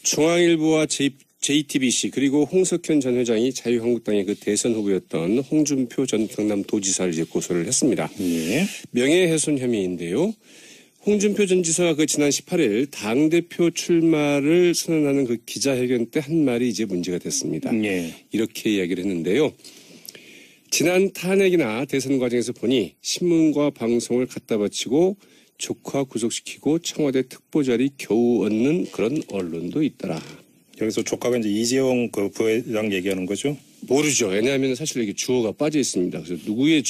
중앙일보와 JTBC 그리고 홍석현 전 회장이 자유한국당의 그 대선 후보였던 홍준표 전 경남도지사를 이제 고소를 했습니다. 예. 명예훼손 혐의인데요. 홍준표 전 지사가 그 지난 18일 당대표 출마를 선언하는 그 기자회견 때 한 말이 이제 문제가 됐습니다. 예. 이렇게 이야기를 했는데요. 지난 탄핵이나 대선 과정에서 보니 신문과 방송을 갖다 바치고 조카 구속시키고 청와대 특보자리 겨우 얻는 그런 언론도 있더라. 여기서 조카가 이제 이재용 그 부회장 얘기하는 거죠? 모르죠. 왜냐하면 사실 이게 주어가 빠져 있습니다. 그래서 누구의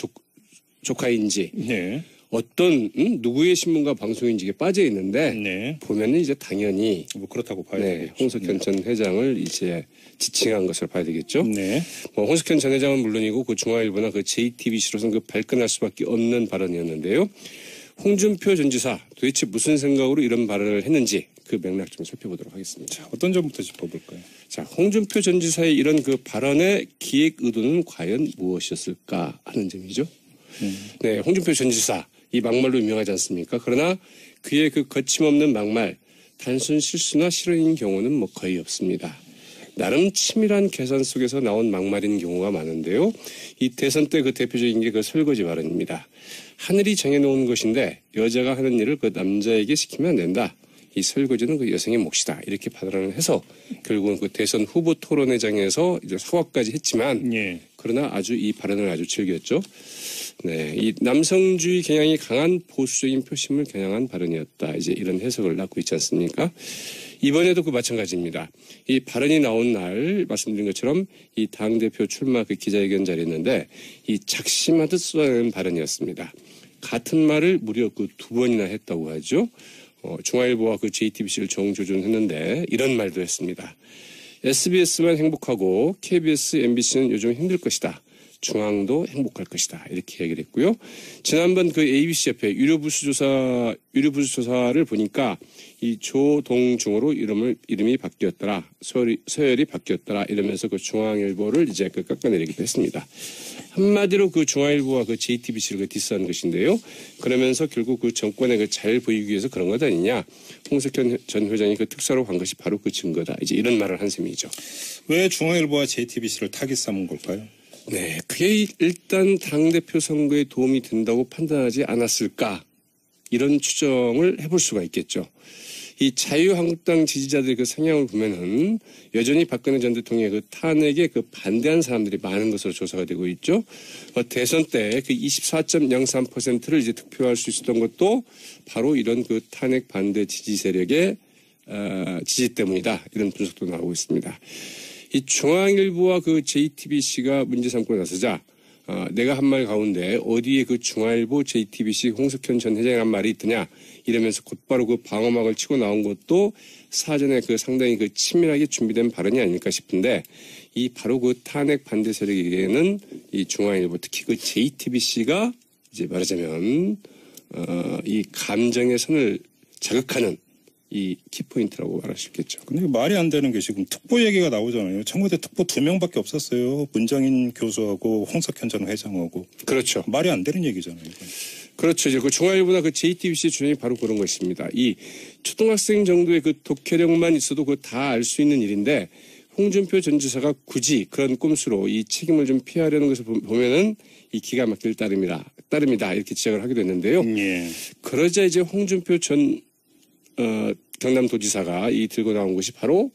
조카인지 네. 어떤 누구의 신문과 방송인지에 빠져 있는데 네. 보면은 이제 당연히 뭐 그렇다고 봐야 네, 되겠죠. 홍석현 전 회장을 이제 지칭한 것을 봐야 되겠죠. 네. 뭐 홍석현 전 회장은 물론이고 그 중앙일보나 그 JTBC로서는 그 발끈할 수밖에 없는 발언이었는데요. 홍준표 전 지사 도대체 무슨 생각으로 이런 발언을 했는지 그 맥락 좀 살펴보도록 하겠습니다. 자, 어떤 점부터 짚어볼까요? 자, 홍준표 전 지사의 이런 그 발언의 기획 의도는 과연 무엇이었을까 하는 점이죠. 네, 홍준표 전 지사 이 막말로 유명하지 않습니까? 그러나 그의 그 거침없는 막말, 단순 실수나 실언인 경우는 뭐 거의 없습니다. 나름 치밀한 계산 속에서 나온 막말인 경우가 많은데요. 이 대선 때 그 대표적인 게 그 설거지 발언입니다. 하늘이 정해놓은 것인데 여자가 하는 일을 그 남자에게 시키면 안 된다. 이 설거지는 그 여성의 몫이다. 이렇게 발언을 해서 결국은 그 대선 후보 토론회장에서 이제 사과까지 했지만 예. 그러나 아주 이 발언을 아주 즐겼죠. 네, 이 남성주의 경향이 강한 보수적인 표심을 겨냥한 발언이었다. 이제 이런 해석을 낳고 있지 않습니까? 이번에도 그 마찬가지입니다. 이 발언이 나온 날 말씀드린 것처럼 이 당대표 출마 그 기자회견 자리였는데 이 작심하듯 쏟아내는 발언이었습니다. 같은 말을 무려 그 2번이나 했다고 하죠. 중앙일보와 그 JTBC를 정조준했는데 이런 말도 했습니다. SBS만 행복하고 KBS, MBC는 요즘 힘들 것이다. 중앙도 행복할 것이다. 이렇게 얘기를 했고요. 지난번 그 ABC 옆에 유료부수 조사를 보니까 이 조동중으로 이름이 바뀌었더라. 서열이 바뀌었더라. 이러면서 그 중앙일보를 이제 그 깎아내리기도 했습니다. 한마디로 그 중앙일보와 그 JTBC를 그 디스한 것인데요. 그러면서 결국 그 정권에 그 잘 보이기 위해서 그런 것 아니냐. 홍석현 전 회장이 그 특사로 간 것이 바로 그 증거다. 이제 이런 말을 한 셈이죠. 왜 중앙일보와 JTBC를 타깃 삼은 걸까요? 네, 그게 일단 당대표 선거에 도움이 된다고 판단하지 않았을까 이런 추정을 해볼 수가 있겠죠. 이 자유한국당 지지자들의 그 성향을 보면은 여전히 박근혜 전 대통령의 그 탄핵에 그 반대한 사람들이 많은 것으로 조사가 되고 있죠. 대선 때 그 24.03%를 이제 득표할 수 있었던 것도 바로 이런 그 탄핵 반대 지지 세력의 지지 때문이다. 이런 분석도 나오고 있습니다. 이 중앙일보와 그 JTBC가 문제 삼고 나서자 내가 한 말 가운데 어디에 그 중앙일보, JTBC, 홍석현 전 회장이 한 말이 있더냐 이러면서 곧바로 그 방어막을 치고 나온 것도 사전에 그 상당히 그 치밀하게 준비된 발언이 아닐까 싶은데 이 바로 그 탄핵 반대 세력에게는 이 중앙일보 특히 그 JTBC가 이제 말하자면 이 감정의 선을 자극하는 이 키포인트라고 말할 수 있겠죠. 근데 말이 안 되는 게 지금 특보 얘기가 나오잖아요. 청와대 특보 2명밖에 없었어요. 문정인 교수하고 홍석현 전 회장하고. 그렇죠. 말이 안 되는 얘기잖아요. 이건. 그렇죠. 이제 그 중앙일보나 그 JTBC 주장이 바로 그런 것입니다. 이 초등학생 정도의 그 독해력만 있어도 그 다 알 수 있는 일인데 홍준표 전 지사가 굳이 그런 꼼수로 이 책임을 좀 피하려는 것을 보면은 이 기가 막힐 따름이다 이렇게 지적을 하게 됐는데요. 예. 그러자 이제 홍준표 전 경남도지사가 이 들고 나온 것이 바로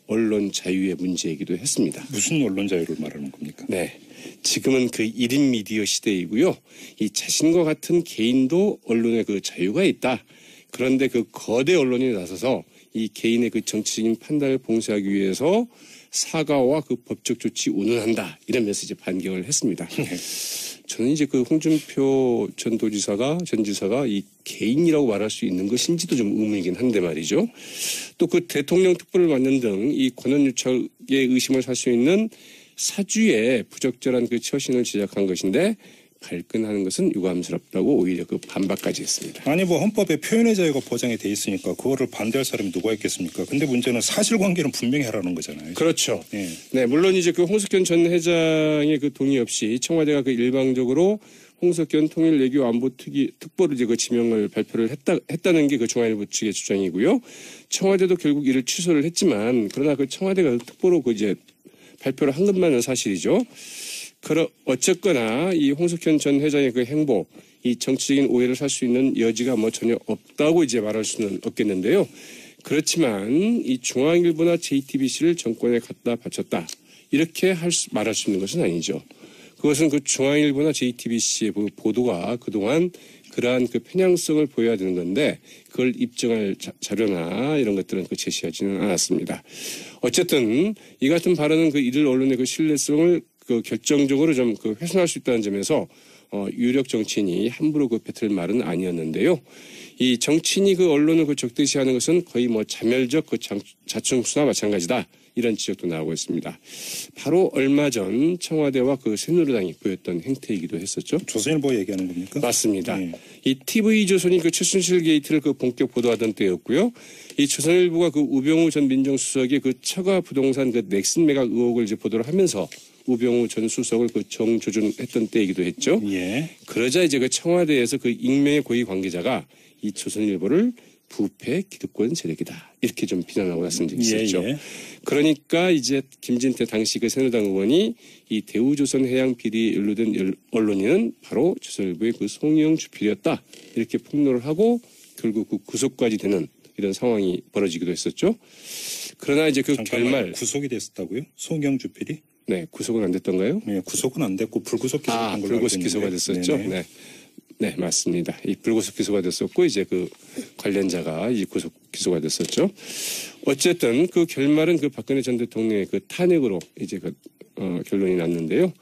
언론 자유의 문제이기도 했습니다. 무슨 언론 자유를 말하는 겁니까? 네. 지금은 그 1인 미디어 시대이고요. 이 자신과 같은 개인도 언론의 그 자유가 있다. 그런데 그 거대 언론이 나서서 이 개인의 그 정치적인 판단을 봉쇄하기 위해서 사과와 그 법적 조치 운운한다. 이러면서 이제 반격을 했습니다. 저는 이제 그 홍준표 전 지사가 이 개인이라고 말할 수 있는 것인지도 좀 의문이긴 한데 말이죠. 또 그 대통령 특보를 맡는 등 이 권한유착의 의심을 살 수 있는 사주에 부적절한 그 처신을 제작한 것인데 발끈하는 것은 유감스럽다고 오히려 그 반박까지 했습니다. 아니 뭐 헌법에 표현의 자유가 보장이 돼 있으니까 그거를 반대할 사람이 누가 있겠습니까? 근데 문제는 사실관계는 분명히 하라는 거잖아요. 그렇죠. 예. 네, 물론 이제 그 홍석현 전 회장의 그 동의 없이 청와대가 그 일방적으로 홍석현 통일외교안보특보를 이제 그 지명을 발표를 했다는 게 그 중앙일보 측의 주장이고요. 청와대도 결국 이를 취소를 했지만 그러나 그 청와대가 특보로 그 이제 발표를 한 것만은 사실이죠. 어쨌거나 이 홍석현 전 회장의 그 행보, 이 정치적인 오해를 살 수 있는 여지가 뭐 전혀 없다고 이제 말할 수는 없겠는데요. 그렇지만 이 중앙일보나 JTBC를 정권에 갖다 바쳤다 이렇게 말할 수 있는 것은 아니죠. 그것은 그 중앙일보나 JTBC의 그 보도가 그동안 그러한 그 편향성을 보여야 되는 건데 그걸 입증할 자료나 이런 것들은 그 제시하지는 않았습니다. 어쨌든 이 같은 발언은 그 이들 언론의 그 신뢰성을 그 결정적으로 좀 그 훼손할 수 있다는 점에서 유력 정치인이 함부로 그 뱉을 말은 아니었는데요. 이 정치인이 그 언론을 그 적대시하는 것은 거의 뭐 자멸적 그 자충수나 마찬가지다. 이런 지적도 나오고 있습니다. 바로 얼마 전 청와대와 그 새누리당이 보였던 행태이기도 했었죠. 조선일보 얘기하는 겁니까? 맞습니다. 네. 이 TV조선이 그 최순실 게이트를 그 본격 보도하던 때였고요. 이 조선일보가 그 우병우 전 민정수석의 그 처가 부동산 그 넥슨 매각 의혹을 이제 보도를 하면서 우병우 전 수석을 그 정조준했던 때이기도 했죠. 예. 그러자 이제 그 청와대에서 그 익명의 고위 관계자가 이 조선일보를 부패 기득권 세력이다 이렇게 좀 비난하고 나선 적이 있었죠. 예. 그러니까 이제 김진태 당시 그 새누리당 의원이 이 대우조선 해양 비리에 연루된 언론인은 바로 조선일보의 그 송영 주필이었다 이렇게 폭로를 하고 결국 그 구속까지 되는 이런 상황이 벌어지기도 했었죠. 그러나 이제 그 결말 구속이 됐었다고요? 송영 주필이? 네, 구속은 안 됐던가요? 네, 구속은 안 됐고 불구속 기소된 걸로 불구속 기소가 됐었죠. 네. 네, 맞습니다. 이 불구속 기소가 됐었고 이제 그 관련자가 이 구속 기소가 됐었죠. 어쨌든 그 결말은 그 박근혜 전 대통령의 그 탄핵으로 이제 그 결론이 났는데요.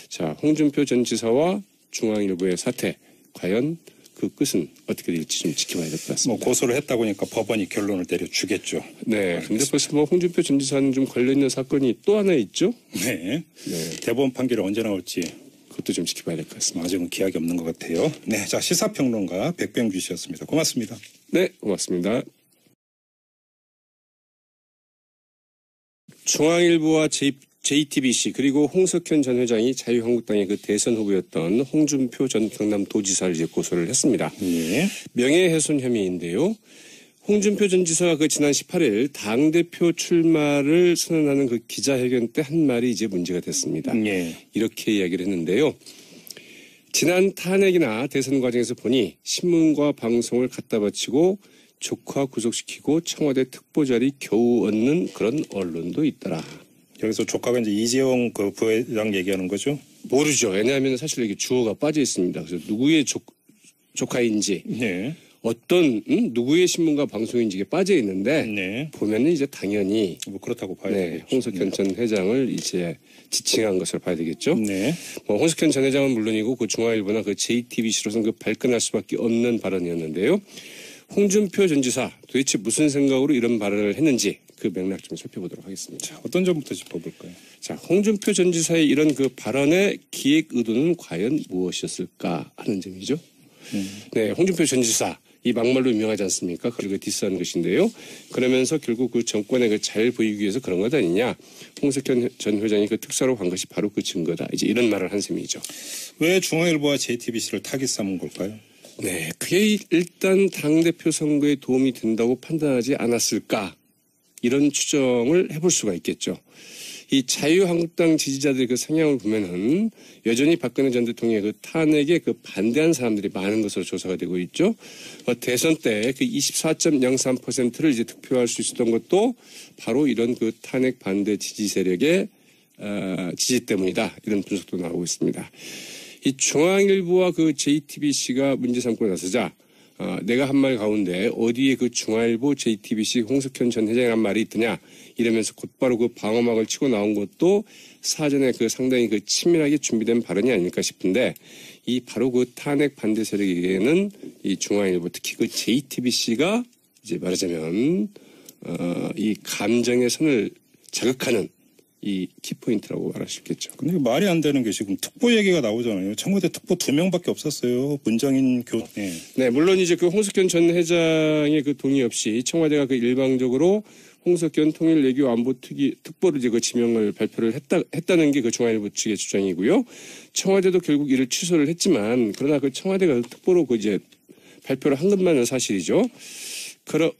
자, 홍준표 전 지사와 중앙일보의 사태 과연 그 끝은 어떻게 될지 좀 지켜봐야 될 것 같습니다. 뭐 고소를 했다고 하니까 법원이 결론을 내려주겠죠. 네, 근데 벌써 뭐 홍준표 전 지사는 좀 걸려 있는 사건이 또 하나 있죠. 네. 대법원 판결이 언제 나올지. 그것도 좀 지켜봐야 될 것 같습니다. 아직은 기약이 없는 것 같아요. 네, 자 시사평론가 백병규 씨였습니다. 고맙습니다. 네, 고맙습니다. 중앙일보와 JTBC 그리고 홍석현 전 회장이 자유한국당의 그 대선 후보였던 홍준표 전 경남도지사를 이제 고소를 했습니다. 예. 명예훼손 혐의인데요. 홍준표 전 지사가 그 지난 18일 당대표 출마를 선언하는 그 기자회견 때 한 말이 이제 문제가 됐습니다. 예. 이렇게 이야기를 했는데요. 지난 탄핵이나 대선 과정에서 보니 신문과 방송을 갖다 바치고 조카 구속시키고 청와대 특보 자리 겨우 얻는 그런 언론도 있더라. 여기서 조카가 이제 이재용 그 부회장 얘기하는 거죠? 모르죠. 왜냐하면 사실 여기 주어가 빠져 있습니다. 그래서 누구의 조카인지 네. 어떤 누구의 신문과 방송인지 이게 빠져 있는데 네. 보면은 이제 당연히 뭐 그렇다고 봐야 네, 되겠죠. 홍석현 전 회장을 이제 지칭한 것을 봐야 되겠죠. 네. 뭐 홍석현 전 회장은 물론이고 그 중앙일보나 그 JTBC로서는 그 발끈할 수밖에 없는 발언이었는데요. 홍준표 전 지사 도대체 무슨 생각으로 이런 발언을 했는지 그 맥락 좀 살펴보도록 하겠습니다. 자, 어떤 점부터 짚어볼까요? 자, 홍준표 전 지사의 이런 그 발언의 기획 의도는 과연 무엇이었을까 하는 점이죠. 네, 홍준표 전 지사 이 막말로 유명하지 않습니까? 그리고 디스하는 것인데요. 그러면서 결국 그 정권에 그 잘 보이기 위해서 그런 것 아니냐. 홍석현 전 회장이 그 특사로 간 것이 바로 그 증거다. 이제 이런 말을 한 셈이죠. 왜 중앙일보와 JTBC를 타깃 삼은 걸까요? 네, 그게 일단 당대표 선거에 도움이 된다고 판단하지 않았을까. 이런 추정을 해볼 수가 있겠죠. 이 자유한국당 지지자들의 그 성향을 보면은 여전히 박근혜 전 대통령의 그 탄핵에 그 반대한 사람들이 많은 것으로 조사가 되고 있죠. 대선 때 그 24.03%를 이제 득표할 수 있었던 것도 바로 이런 그 탄핵 반대 지지 세력의 지지 때문이다. 이런 분석도 나오고 있습니다. 이 중앙일보와 그 JTBC가 문제 삼고 나서자 내가 한 말 가운데 어디에 그 중앙일보, JTBC, 홍석현 전 회장이 한 말이 있더냐 이러면서 곧바로 그 방어막을 치고 나온 것도 사전에 그 상당히 그 치밀하게 준비된 발언이 아닐까 싶은데 이 바로 그 탄핵 반대 세력에게는 이 중앙일보 특히 그 JTBC가 이제 말하자면 이 감정의 선을 자극하는 이 키포인트라고 말할 수 있겠죠. 근데 말이 안 되는 게 지금 특보 얘기가 나오잖아요. 청와대 특보 2명밖에 없었어요. 문정인 교. 네, 물론 이제 그 홍석현 전 회장의 그 동의 없이 청와대가 그 일방적으로 홍석현 통일외교안보특보를 이제 그 지명을 발표를 했다는 게 그 중앙일보 측의 주장이고요. 청와대도 결국 이를 취소를 했지만 그러나 그 청와대가 특보로 그 이제 발표를 한 것만은 사실이죠.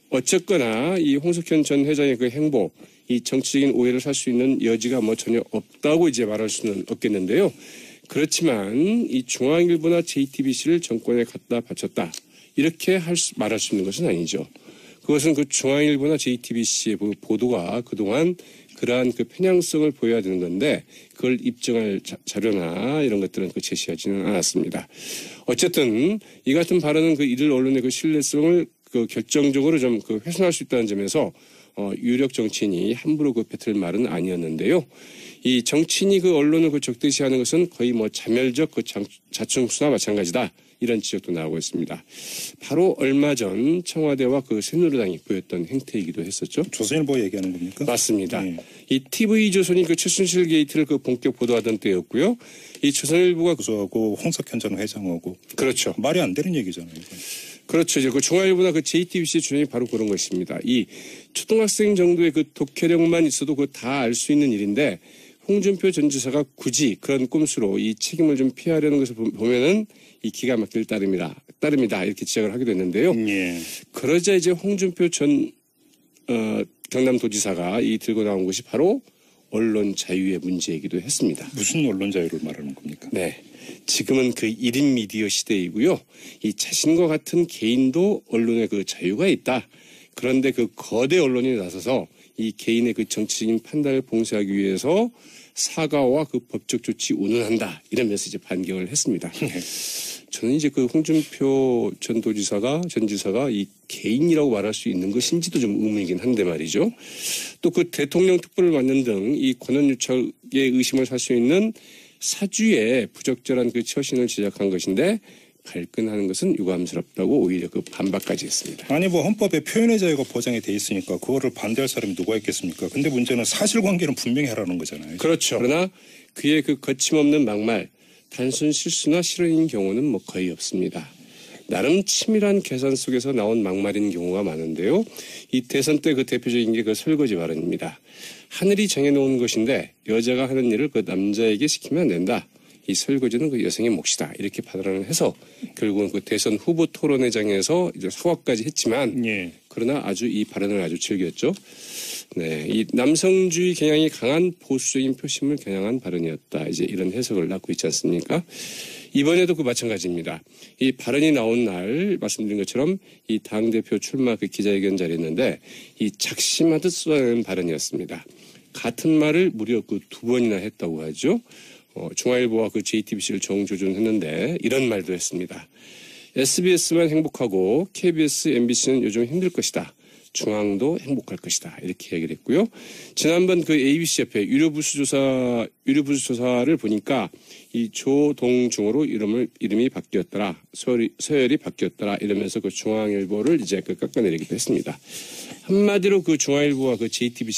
어쨌거나 이 홍석현 전 회장의 그 행보, 이 정치적인 오해를 살 수 있는 여지가 뭐 전혀 없다고 이제 말할 수는 없겠는데요. 그렇지만 이 중앙일보나 JTBC를 정권에 갖다 바쳤다. 이렇게 말할 수 있는 것은 아니죠. 그것은 그 중앙일보나 JTBC의 보도가 그동안 그러한 그 편향성을 보여야 되는 건데 그걸 입증할 자료나 이런 것들은 그 제시하지는 않았습니다. 어쨌든 이 같은 발언은 그 이들 언론의 그 신뢰성을 그 결정적으로 좀 그 훼손할 수 있다는 점에서 유력 정치인이 함부로 그 뱉을 말은 아니었는데요. 이 정치인이 그 언론을 그 적대시하는 것은 거의 뭐 자멸적 그 자충수나 마찬가지다. 이런 지적도 나오고 있습니다. 바로 얼마 전 청와대와 그 새누리당이 보였던 행태이기도 했었죠. 조선일보 얘기하는 겁니까? 맞습니다. 네. 이 TV조선이 그 최순실 게이트를 그 본격 보도하던 때였고요. 이 조선일보가 교수하고 홍석현 전 회장하고 그렇죠. 말이 안 되는 얘기잖아요. 이건. 그렇죠. 이제 그 중앙일보나 그 JTBC 주장이 바로 그런 것입니다. 이 초등학생 정도의 그 독해력만 있어도 그 다 알 수 있는 일인데 홍준표 전 지사가 굳이 그런 꼼수로 이 책임을 좀 피하려는 것을 보면은 이 기가 막힐 따름이다 이렇게 지적을 하게 됐는데요. 예. 그러자 이제 홍준표 전 경남도지사가 이 들고 나온 것이 바로 언론 자유의 문제이기도 했습니다. 무슨 언론 자유를 말하는 겁니까? 네. 지금은 그 1인 미디어 시대이고요. 이 자신과 같은 개인도 언론의 그 자유가 있다. 그런데 그 거대 언론이 나서서 이 개인의 그 정치적인 판단을 봉쇄하기 위해서 사과와 그 법적 조치 운운한다. 이러면서 이제 반격을 했습니다. 저는 이제 그 홍준표 전 지사가 이 개인이라고 말할 수 있는 것인지도 좀 의문이긴 한데 말이죠. 또 그 대통령 특보를 맡는 등 이 권한유착의 의심을 살 수 있는 사주에 부적절한 그 처신을 제작한 것인데 발끈하는 것은 유감스럽다고 오히려 그 반박까지 했습니다. 아니 뭐 헌법에 표현의 자유가 보장이 돼 있으니까 그거를 반대할 사람이 누가 있겠습니까? 근데 문제는 사실관계는 분명히 하라는 거잖아요. 그렇죠. 그러나 그의 그 거침없는 막말, 단순 실수나 실언인 경우는 뭐 거의 없습니다. 나름 치밀한 계산 속에서 나온 막말인 경우가 많은데요. 이 대선 때 그 대표적인 게 그 설거지 발언입니다. 하늘이 정해놓은 것인데 여자가 하는 일을 그 남자에게 시키면 안 된다. 이 설거지는 그 여성의 몫이다. 이렇게 발언을 해서 결국은 그 대선 후보 토론회장에서 이제 사과까지 했지만 예. 그러나 아주 이 발언을 아주 즐겼죠. 네, 이 남성주의 경향이 강한 보수적인 표심을 겨냥한 발언이었다. 이제 이런 해석을 낳고 있지 않습니까? 이번에도 그 마찬가지입니다. 이 발언이 나온 날 말씀드린 것처럼 이 당대표 출마 그 기자회견 자리였는데 이 작심하듯 쏟아내는 발언이었습니다. 같은 말을 무려 그 2번이나 했다고 하죠. 중앙일보와 그 JTBC를 정조준했는데 이런 말도 했습니다. SBS만 행복하고 KBS, MBC는 요즘 힘들 것이다. 중앙도 행복할 것이다. 이렇게 얘기를 했고요. 지난번 그 ABC 옆에 유료부수 조사를 보니까 이 조동중으로 이름이 바뀌었더라. 서열이 바뀌었더라. 이러면서 그 중앙일보를 이제 그 깎아내리기도 했습니다. 한마디로 그 중앙일보와 그 JTBC